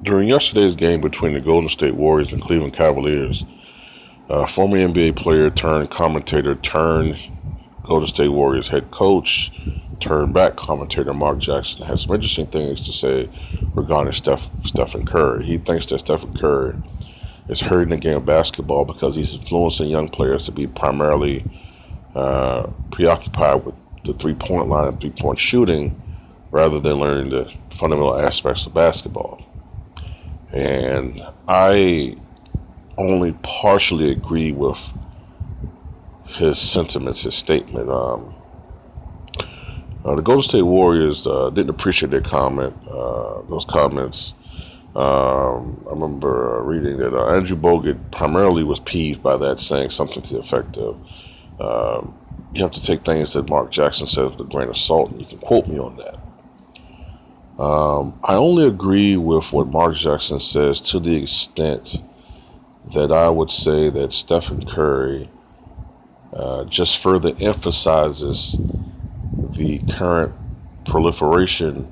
During yesterday's game between the Golden State Warriors and Cleveland Cavaliers, former NBA player turned commentator turned Golden State Warriors head coach turned back commentator Mark Jackson has some interesting things to say regarding Stephen Curry. He thinks that Stephen Curry is hurting the game of basketball because he's influencing young players to be primarily preoccupied with the three-point line and three-point shooting rather than learning the fundamental aspects of basketball. And I only partially agree with his sentiments, his statement. The Golden State Warriors didn't appreciate their comment. Those comments. I remember reading that Andrew Bogut primarily was peeved by that, saying something to the effect of, "You have to take things that Mark Jackson says with a grain of salt, and you can quote me on that." I only agree with what Mark Jackson says to the extent that I would say that Stephen Curry just further emphasizes the current proliferation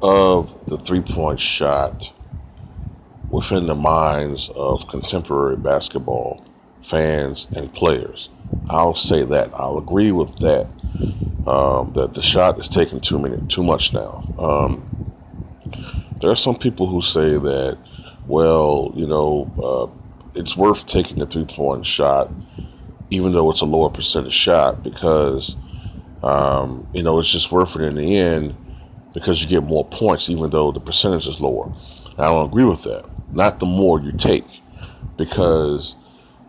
of the three-point shot within the minds of contemporary basketball fans and players. I'll say that. I'll agree with that. That the shot is taking too much now. There are some people who say that, well, it's worth taking the three-point shot, even though it's a lower percentage shot, because it's just worth it in the end because you get more points, even though the percentage is lower. I don't agree with that. Not the more you take, because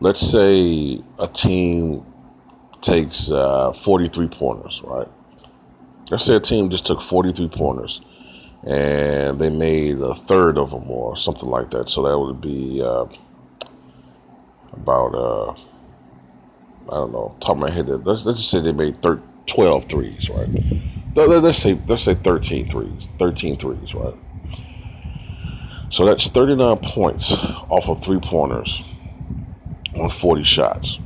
let's say a team takes 43 pointers, right? Let's say a team just took 43 pointers and they made a third of them or something like that. So that would be about, I don't know, top of my head. Let's just say they made 12 threes, right? Let's say 13 threes, 13 threes, right? So that's 39 points off of three pointers on 40 shots.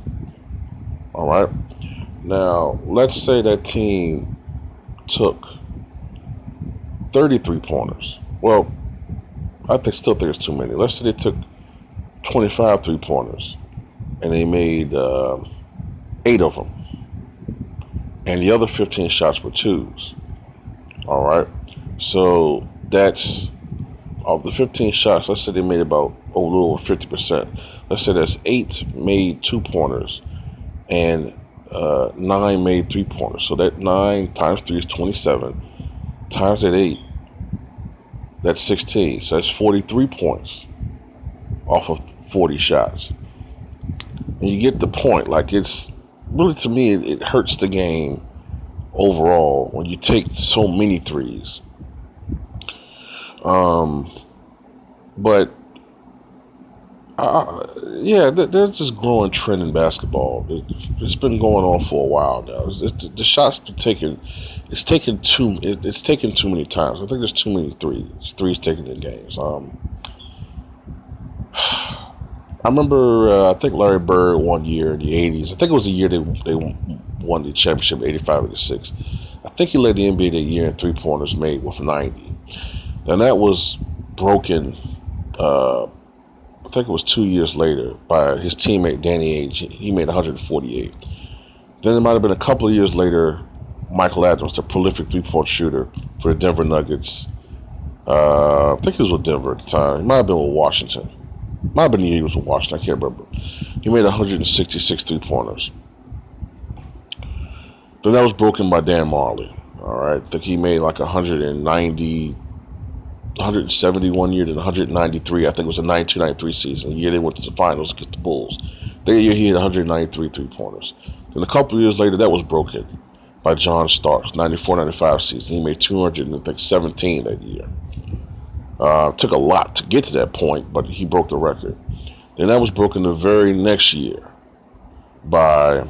All right. Now, let's say that team took 33 pointers. Well, still think it's too many. Let's say they took 25 3-pointers and they made 8 of them. And the other 15 shots were twos. All right. So that's, of the 15 shots, let's say they made about a little over 50%. Let's say that's 8 made 2-pointers and 9 made 3-pointers. So that 9 times 3 is 27. Times that 8, that's 16. So that's 43 points off of 40 shots. And you get the point. Like, it's really, to me, it hurts the game overall when you take so many threes. But there's this growing trend in basketball. It's been going on for a while now. The shots been taken. It's taken too many times. I think there's too many threes taken in games. I remember, I think Larry Bird one year in the 80s. I think it was the year they won the championship, 85, 86. I think he led the NBA that year in three-pointers made with 90. Then that was broken, I think it was 2 years later, by his teammate Danny Ainge. He made 148. Then it might have been a couple of years later, Michael Adams, the prolific three-point shooter for the Denver Nuggets. I think he was with Denver at the time. He might have been with Washington. Might have been the year he was with Washington. I can't remember. He made 166 three-pointers. Then that was broken by Dan Marley. All right. I think he made like 170 one year, then 193. I think it was the 92-93 season. The year they went to the finals against the Bulls. That year he had 193 three-pointers. Then a couple of years later, that was broken by John Starks, 94-95 season. He made 217 that year. Took a lot to get to that point, but he broke the record. Then that was broken the very next year by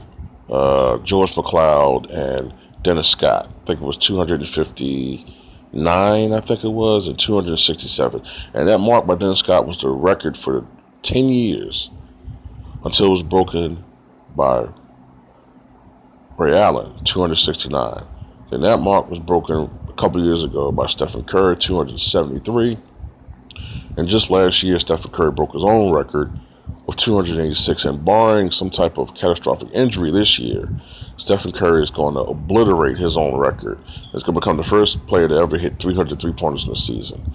George McLeod and Dennis Scott. I think it was 259, I think it was, and 267. And that mark by Dennis Scott was the record for 10 years until it was broken by Ray Allen, 269. Then that mark was broken a couple of years ago by Stephen Curry, 273. And just last year, Stephen Curry broke his own record with 286. And barring some type of catastrophic injury this year, Stephen Curry is going to obliterate his own record. He's going to become the first player to ever hit 300 three-pointers in a season.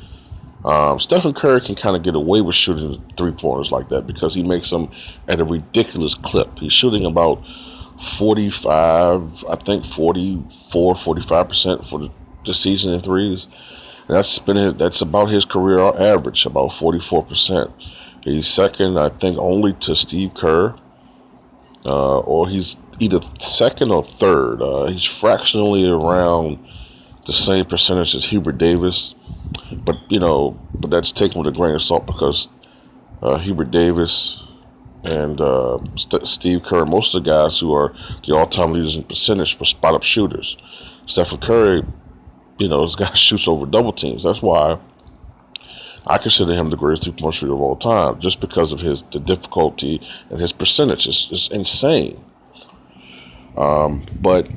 Stephen Curry can kind of get away with shooting three-pointers like that because he makes them at a ridiculous clip. He's shooting about 45, I think 44, 45% for the season in threes. That's about his career average, about 44%. He's second, I think, only to Steve Kerr, or he's either second or third. He's fractionally around the same percentage as Hubert Davis, but that's taken with a grain of salt because Hubert Davis and Steve Kerr, most of the guys who are the all-time leaders in percentage were spot-up shooters. Stephen Curry, this guy shoots over double teams. That's why I consider him the greatest three-point shooter of all time, just because of the difficulty and his percentage. It's insane. But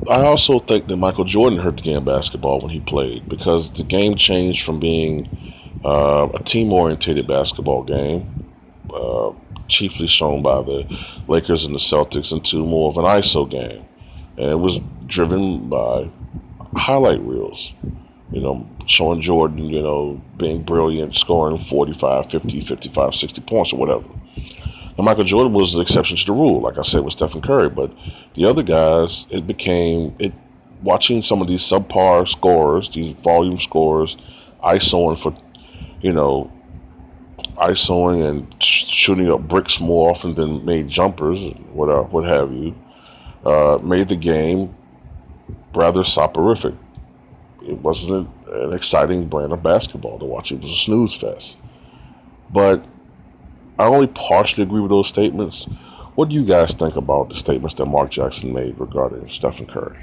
I also think that Michael Jordan hurt the game of basketball when he played, because the game changed from being a team-oriented basketball game, chiefly shown by the Lakers and the Celtics, into more of an ISO game. And it was driven by highlight reels, showing Jordan, being brilliant, scoring 45, 50, 55, 60 points or whatever. Now, Michael Jordan was the exception to the rule, like I said, with Stephen Curry. But the other guys, watching some of these subpar scorers, these volume scorers, ISOing and shooting up bricks more often than made jumpers, what have you, made the game rather soporific. It wasn't an exciting brand of basketball to watch. It was a snooze fest. But I only partially agree with those statements. What do you guys think about the statements that Mark Jackson made regarding Stephen Curry?